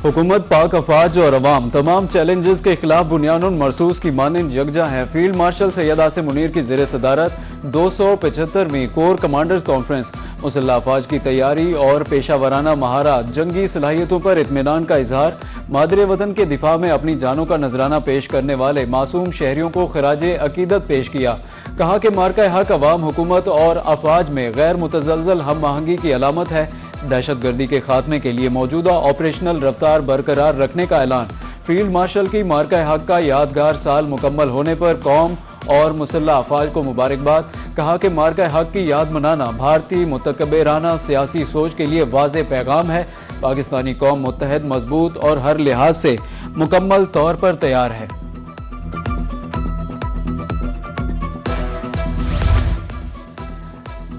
हुकूमत, पाक अफवाज और अवाम तमाम चैलेंजेस के खिलाफ बुनियानुन मरसूस की मानिंद यकजा हैं। फील्ड मार्शल सैयद आसिम मुनीर की ज़ेर सदारत 275वीं कोर कमांडर्स कॉन्फ्रेंस मुसल्लह अफवाज की तैयारी और पेशा वराना महारत, जंगी सलाहियतों पर इत्मीनान का इजहार, मादरे वतन के दिफा में अपनी जानों का नजराना पेश करने वाले मासूम शहरियों को खराजे अकीदत पेश किया। कहा कि मार्का हक अवाम, हुकूमत और अफवाज में गैर मुतज़लज़ल हम आहंगी की अलामत है। दहशतगर्दी के खात्मे के लिए मौजूदा ऑपरेशनल रफ्तार बरकरार रखने का ऐलान। फील्ड मार्शल की मार्का हक का यादगार साल मुकम्मल होने पर कौम और मुसल्लह अफवाज को मुबारकबाद। कहा कि मार्का हक की याद मनाना भारतीय मुतकब्बिराना सियासी सोच के लिए वाज़ेह पैगाम है। पाकिस्तानी कौम मुत्तहद, मजबूत और हर लिहाज से मुकम्मल तौर पर तैयार है।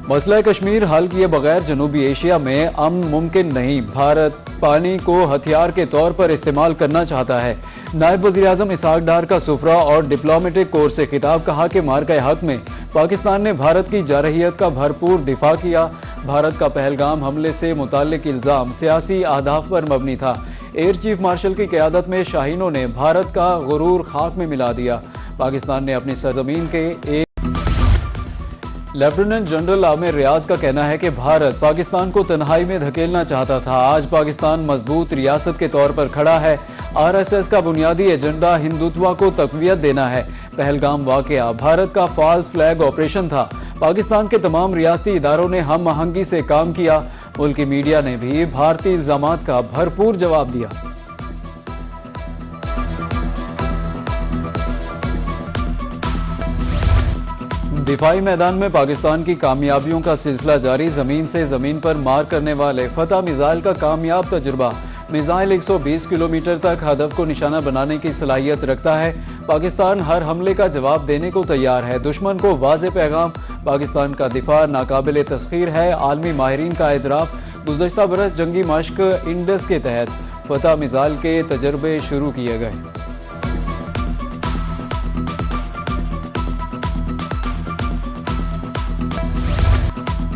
मसला कश्मीर हल किए बगैर जनूबी एशिया में अमन मुमकिन नहीं। भारत पानी को हथियार के तौर पर इस्तेमाल करना चाहता है। नायब वज़ीर आज़म इसहाक डार का सुफरा और डिप्लोमेटिक कोर से खिताब। कहा कि मार्का हक में पाकिस्तान ने भारत की जारहियत का भरपूर दिफा किया। भारत का पहलगाम हमले से मुताल्लिक इल्ज़ाम सियासी अहदाफ पर मबनी था। एयर चीफ मार्शल की क़यादत में शाहीनों ने भारत का गुरूर खाक में मिला दिया। पाकिस्तान ने अपनी सरजमीन के एक लेफ्टिनेंट जनरल आमिर रियाज का कहना है कि भारत पाकिस्तान को तन्हाई में धकेलना चाहता था। आज पाकिस्तान मजबूत रियासत के तौर पर खड़ा है। आरएसएस का बुनियादी एजेंडा हिंदुत्व को तक़वियत देना है। पहलगाम वाक़या भारत का फॉल्स फ्लैग ऑपरेशन था। पाकिस्तान के तमाम रियासती इदारों ने हम आहंगी से काम किया। मुल्की मीडिया ने भी भारतीय इल्ज़ामात का भरपूर जवाब दिया। दिफाई मैदान में पाकिस्तान की कामयाबियों का सिलसिला जारी। जमीन से जमीन पर मार करने वाले फतह मिसाइल का कामयाब तजुर्बा। मिसाइल 120 किलोमीटर तक हदफ को निशाना बनाने की सलाहियत रखता है। पाकिस्तान हर हमले का जवाब देने को तैयार है। दुश्मन को वाज़ेह पैगाम, पाकिस्तान का दिफा नाकाबिल तस्खीर है। आलमी माहिरीन का एतराफ़। गुज़श्ता बरस जंगी मश्क इंडस के तहत फतह मिसाइल के तजर्बे शुरू किए गए।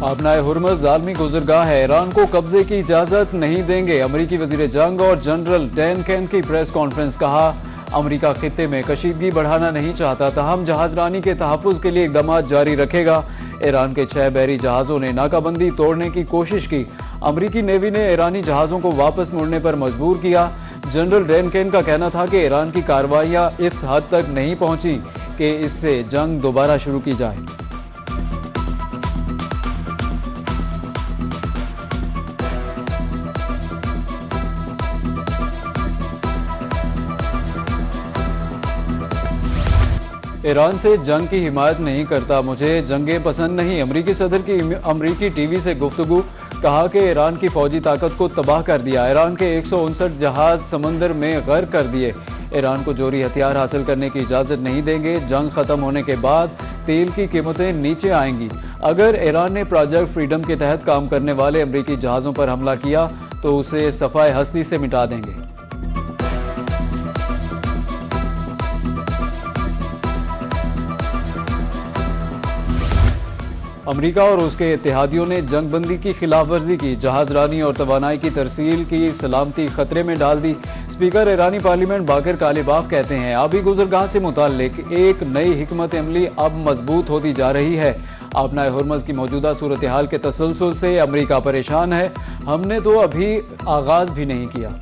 अपनाए हुर्मुज़ ज़ालिमी गुज़रगाह है, ईरान को कब्जे की इजाज़त नहीं देंगे। अमरीकी वज़ीर जंग और जनरल डैन कैन की प्रेस कॉन्फ्रेंस। कहा अमरीका खित्ते में कशीदगी बढ़ाना नहीं चाहता, तहम जहाज़रानी के तहफ़्फ़ुज़ के लिए इक़दामात जारी रखेगा। ईरान के 6 बहरी जहाज़ों ने नाकाबंदी तोड़ने की कोशिश की। अमरीकी नेवी ने ईरानी जहाज़ों को वापस मुड़ने पर मजबूर किया। जनरल डैन कैन का कहना था कि ईरान की कार्रवाइयाँ इस हद तक नहीं पहुँची कि इससे जंग दोबारा शुरू की जाए। ईरान से जंग की हिमायत नहीं करता, मुझे जंगें पसंद नहीं। अमरीकी सदर की अमरीकी टीवी से गुफ्तगू। कहा कि ईरान की फौजी ताकत को तबाह कर दिया। ईरान के 159 जहाज समंदर में गर्क कर दिए। ईरान को जोरी हथियार हासिल करने की इजाज़त नहीं देंगे। जंग ख़त्म होने के बाद तेल की कीमतें नीचे आएंगी। अगर ईरान ने प्रोजेक्ट फ्रीडम के तहत काम करने वाले अमरीकी जहाज़ों पर हमला किया तो उसे सफ़ाए हस्ती से मिटा देंगे। अमरीका और उसके इत्तेहादियों ने जंग बंदी की खिलाफ वर्जी की। जहाज़रानी और तवानाई की तरसील की सलामती खतरे में डाल दी। स्पीकर ईरानी पार्लियामेंट बाकर कालिबाफ कहते हैं आबी गुज़रगाह से मुताल्लिक एक नई हिकमत अमली अब मजबूत होती जा रही है। अपनाए हुर्मुज़ की मौजूदा सूरत हाल के तसलसल से अमरीका परेशान है। हमने तो अभी आगाज़ भी नहीं किया।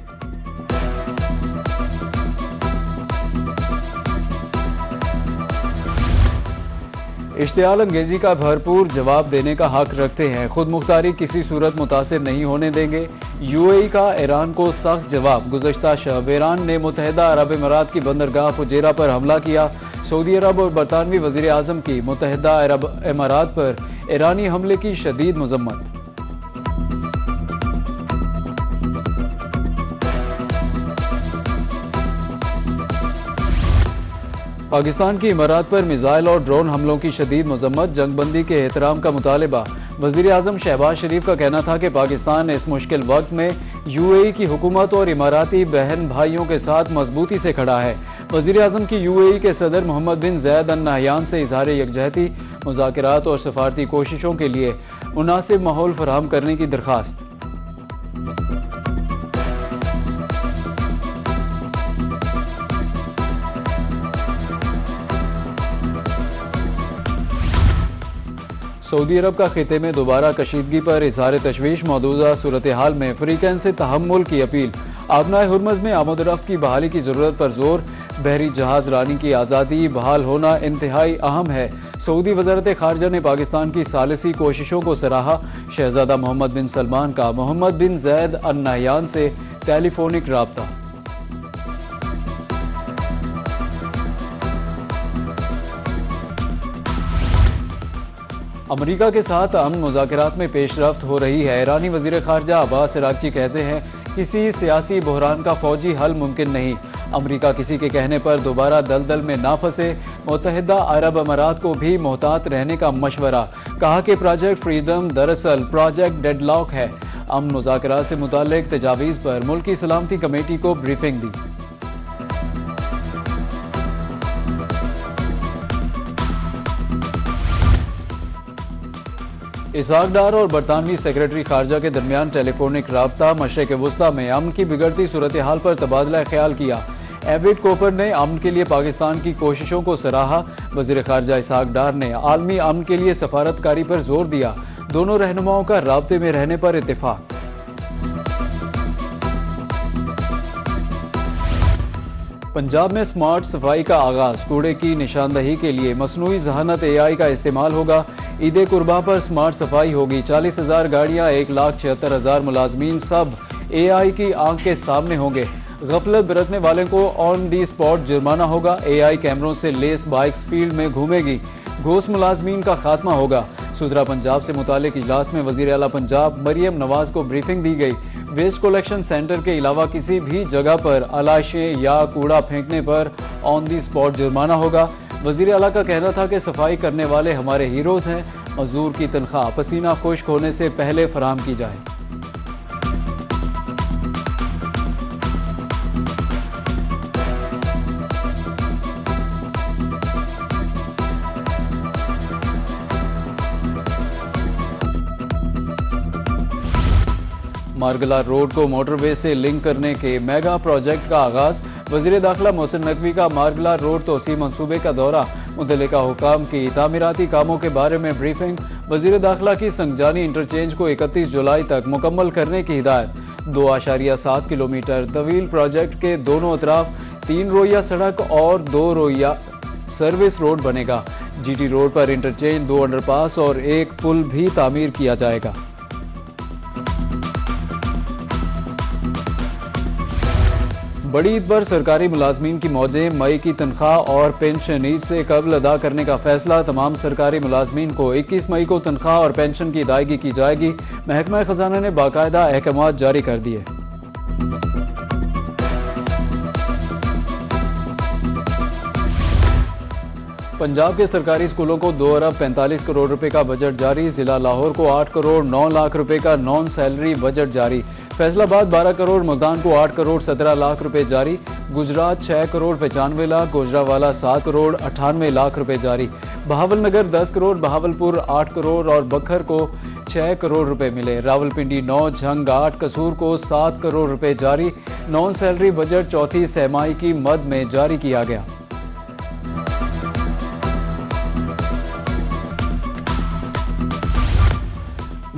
इश्तियाल अंगेजी का भरपूर जवाब देने का हक रखते हैं। खुद मुख्तारी किसी सूरत मुतासिर नहीं होने देंगे। यूएई का ईरान को सख्त जवाब। गुज़श्ता शब ईरान ने मुत्तहिदा अरब अमारात की बंदरगाह फुजैरा पर हमला किया। सऊदी अरब और बरतानवी वज़ीर आज़म की मुत्तहिदा अरब अमारात पर ईरानी हमले की शदीद मज़म्मत। पाकिस्तान की इमारात पर मिसाइल और ड्रोन हमलों की शदीद मजम्मत। जंगबंदी के एहतराम का मुतालबा। वज़ीर आज़म शहबाज शरीफ का कहना था कि पाकिस्तान इस मुश्किल वक्त में यूएई की हुकूमत और इमाराती बहन भाइयों के साथ मजबूती से खड़ा है। वज़ीर आज़म की यूएई के सदर मोहम्मद बिन ज़ायद अल नहयान से इज़हार यकजहती, मुज़ाकरात और सफारती कोशिशों के लिए मुनासिब माहौल फराहम करने की दरख्वास्त। सऊदी अरब का खिते में दोबारा कशीदगी पर इजहार तशवीश, मौजूदा सूरत हाल में फ्रीकैन से तहम्मुल की अपील। आबनाए हुर्मज़ में आमद-ओ-रफ्त की बहाली की ज़रूरत पर जोर, बहरी जहाज रानी की आज़ादी बहाल होना इंतहाई अहम है। सऊदी वज़ारत ख़ारजा ने पाकिस्तान की सालिसी कोशिशों को सराहा। शहज़ादा मोहम्मद बिन सलमान का मोहम्मद बिन ज़ैद अल नहयान से टेलीफोनिक राब्ता। अमरीका के साथ अमन मुज़ाकरात में पेशरफ्त हो रही है। ईरानी वज़ीर ख़ारजा अब्बास अराग़ची कहते हैं किसी सियासी बहरान का फ़ौजी हल मुमकिन नहीं। अमरीका किसी के कहने पर दोबारा दलदल में ना फंसे। मुत्तहिदा अरब अमारात को भी मोहतात रहने का मशवरा। कहा कि प्रोजेक्ट फ्रीडम दरअसल प्रोजेक्ट डेडलॉक है। अमन मुज़ाकरात से मुताल्लिक़ तजावीज़ पर मुल्की सलामती कमेटी को ब्रीफिंग दी। इसहाक डार और बरतानवी सेक्रेटरी खारजा के दरमियान टेलीफोनिक राब्ता। मशरिक़ वुस्ता में अमन की बिगड़ती सूरत हाल पर तबादला ख्याल किया। एविड कोपर ने अमन के लिए पाकिस्तान की कोशिशों को सराहा। वज़ीर खारजा इसहाक डार ने आलमी अमन के लिए सफारतकारी पर जोर दिया। दोनों रहनुमाओं का राब्ते में रहने पर इत्तेफाक। पंजाब में स्मार्ट सफाई का आगाज। कूड़े की निशानदही के लिए मसनूई ज़हानत AI का इस्तेमाल होगा। ईद कुर्बा पर स्मार्ट सफाई होगी। 40,000 गाड़ियाँ, 1,76,000 मुलाजमीन, सब AI की आंख के सामने होंगे। गफलत बरतने वाले को ऑन दी स्पॉट जुर्माना होगा। AI कैमरों से लेस बाइक्स फील्ड में घूमेगी। घोष मुलाजमीन का खात्मा होगा। सुधरा पंजाब से मुतालिक इजलास में वज़ीर आला पंजाब मरियम नवाज को ब्रीफिंग दी गई। वेस्ट कलेक्शन सेंटर के अलावा किसी भी जगह पर अलाशें या कूड़ा फेंकने पर ऑन दी स्पॉट जुर्माना होगा। वज़ीर आला का कहना था कि सफाई करने वाले हमारे हीरोज़ हैं। मजदूर की तनख्वाह पसीना खुश्क होने से पहले फराहम की जाए। मारगला रोड को मोटरवे से लिंक करने के मेगा प्रोजेक्ट का आगाज। वज़ीर दाखिला मोहसिन नकवी का मारगला रोड तोसी मंसूबे का दौरा। मुतल्लिका हुकाम की तामीराती कामों के बारे में ब्रीफिंग। वज़ीर दाखिला की संगजानी इंटरचेंज को 31 जुलाई तक मुकम्मल करने की हिदायत। 2.7 किलोमीटर तवील प्रोजेक्ट के दोनों अतराफ 3 रोइया सड़क और 2 रोइया सर्विस रोड बनेगा। GT रोड पर इंटरचेंज, 2 अंडरपास और 1 पुल भी तामीर किया जाएगा। बड़ी ईद पर सरकारी मुलाजमीन की मौजें। मई की तनख्वाह और पेंशन ईद से कबल अदा करने का फैसला। तमाम सरकारी मुलाजमीन को 21 मई को तनख्वाह और पेंशन की अदायगी की जाएगी। महकमा खजाना ने बाकायदा अहकाम जारी कर दिए। पंजाब के सरकारी स्कूलों को 2 अरब 45 करोड़ रुपए का बजट जारी। जिला लाहौर को 8 करोड़ 9 लाख रुपए का नॉन सैलरी बजट जारी। फैसलाबाद 12 करोड़, मुल्तान को 8 करोड़ 17 लाख रुपए जारी। गुजरात 6 करोड़ 95 लाख, गोजरावाला 7 करोड़ 98 लाख रुपए जारी। बहावलनगर 10 करोड़, बहावलपुर 8 करोड़ और बखर को 6 करोड़ रुपए मिले। रावलपिंडी 9, झंग 8, कसूर को 7 करोड़ रुपए जारी। नॉन सैलरी बजट चौथी सहमाही की मद में जारी किया गया।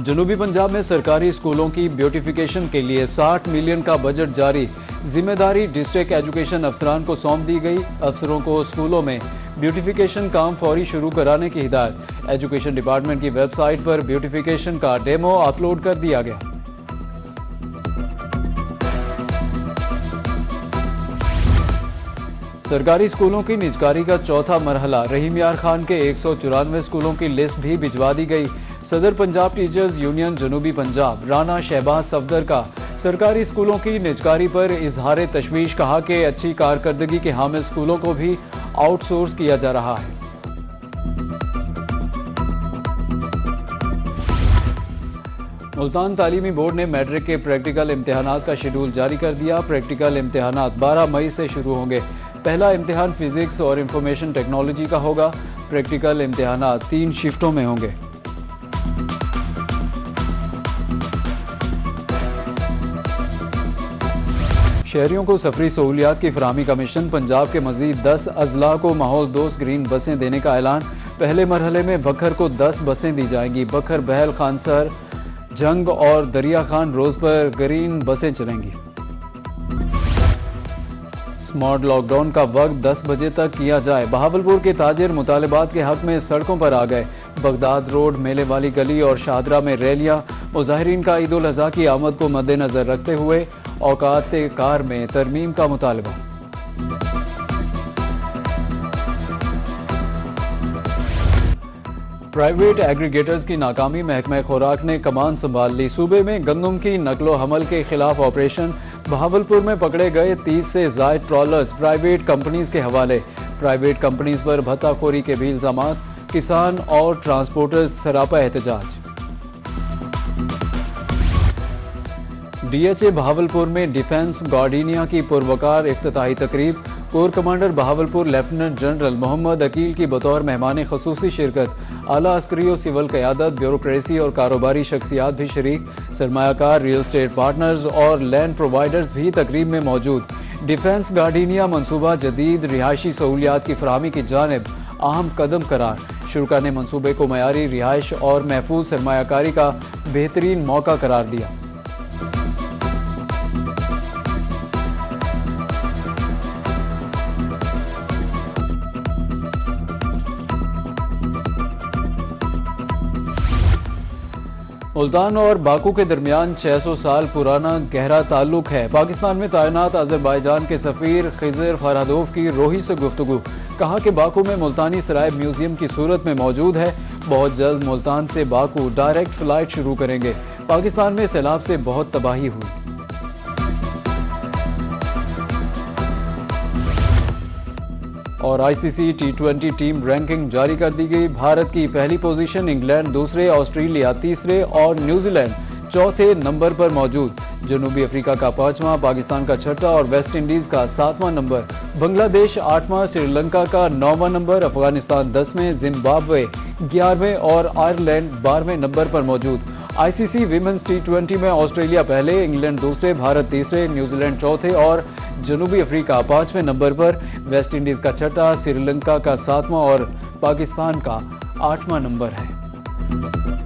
जनूबी पंजाब में सरकारी स्कूलों की ब्यूटिफिकेशन के लिए 60 मिलियन का बजट जारी। जिम्मेदारी डिस्ट्रिक्ट एजुकेशन अफसरान को सौंप दी गई। अफसरों को स्कूलों में ब्यूटिफिकेशन काम फौरी शुरू कराने की हिदायत। एजुकेशन डिपार्टमेंट की वेबसाइट पर ब्यूटिफिकेशन का डेमो अपलोड कर दिया गया। सरकारी स्कूलों की निजकारी का चौथा मरहला। रहीम यार खान के 194 स्कूलों की लिस्ट भी भिजवा दी गई। सदर पंजाब टीचर्स यूनियन जनूबी पंजाब राना शहबाज सफदर का सरकारी स्कूलों की निजकारी पर इजहार तशवीश। कहा कि अच्छी कारकर्दगी के हामिल स्कूलों को भी आउटसोर्स किया जा रहा है। मुल्तान तालीमी बोर्ड ने मैट्रिक के प्रैक्टिकल इम्तिहानात का शेड्यूल जारी कर दिया। प्रैक्टिकल इम्तिहानात 12 मई से शुरू होंगे। पहला इम्तिहान फिजिक्स और इंफॉर्मेशन टेक्नोलॉजी का होगा। प्रैक्टिकल इम्तिहानात 3 शिफ्टों में होंगे। शहरियों को सफरी सहूलियात की फराहमी का मिशन। पंजाब के मजीद 10 अजला को माहौल दोस्त ग्रीन बसें देने का ऐलान। पहले मरहले में बखर को 10 बसें दी जाएंगी। बखर, बहल, खानसर, जंग और दरिया खान रोज पर ग्रीन बसें चलेंगी। स्मार्ट लॉकडाउन का वक्त 10 बजे तक किया जाए। बहावलपुर के ताजिर मुतालबात के हक में सड़कों पर आ गए। बगदाद रोड, मेले वाली गली और शाहदरा में रैलियां। मुजाहिरीन का ईद उल अजहा की आमद को मद्देनजर रखते हुए औकात कार में तरमीम का मुतालबा। प्राइवेट एग्रीगेटर्स की नाकामी, महकमा खुराक ने कमान संभाल ली। सूबे में गंदम की नकलो हमल के खिलाफ ऑपरेशन। बहावलपुर में पकड़े गए 30 से जायद ट्रॉलर्स प्राइवेट कंपनीज के हवाले। प्राइवेट कंपनीज पर भत्ताखोरी के भी इल्जामात। किसान और ट्रांसपोर्टर्स सरापा एहतजाज। डीएचए बहावलपुर में डिफेंस गार्डिनिया की पुरवकार इफ्तिताही तकरीब। Core commander Bahawalpur lieutenant general Mohammad Akeel की बतौर मेहमान खसूसी शिरकत। आला अस्करी और सिविल क़यादत, ब्यूरोक्रेसी और कारोबारी शख्सियात भी शरीक। सरमायाकार, रियल एस्टेट पार्टनर्स और लैंड प्रोवाइडर्स भी तकरीब में मौजूद। डिफेंस गार्डिनिया मनसूबा जदीद रिहायशी सहूलियात की फराहमी की जानिब अहम कदम करार। शुरा ने मनसूबे को मयारी रिहाइश और महफूज सरमायाकारी का बेहतरीन मौका करार दिया। मुल्तान और बाकू के दरमियान 600 साल पुराना गहरा ताल्लुक है। पाकिस्तान में तैनात अजरबैजान के सफ़ीर खिजर फरहादोव की रोही से गुफ्तगू। कहा कि बाकू में मुल्तानी सराय म्यूजियम की सूरत में मौजूद है। बहुत जल्द मुल्तान से बाकू डायरेक्ट फ्लाइट शुरू करेंगे। पाकिस्तान में सैलाब से बहुत तबाही हुई। और आईसीसी टी20 टीम रैंकिंग जारी कर दी गई। भारत की पहली पोजीशन, इंग्लैंड दूसरे, ऑस्ट्रेलिया तीसरे और न्यूजीलैंड चौथे नंबर पर मौजूद। जनूबी अफ्रीका का 5वां, पाकिस्तान का 6वां और वेस्ट इंडीज का 7वां नंबर। बांग्लादेश 8वां, श्रीलंका का 9वां नंबर, अफगानिस्तान 10वें, जिम्बाब्वे 11वें और आयरलैंड 12वें नंबर पर मौजूद। आईसीसी विमेंस टी20 में ऑस्ट्रेलिया पहले, इंग्लैंड दूसरे, भारत तीसरे, न्यूजीलैंड चौथे और जनूबी अफ्रीका 5वें नंबर पर। वेस्ट इंडीज का 6वां, श्रीलंका का 7वां और पाकिस्तान का 8वां नंबर है।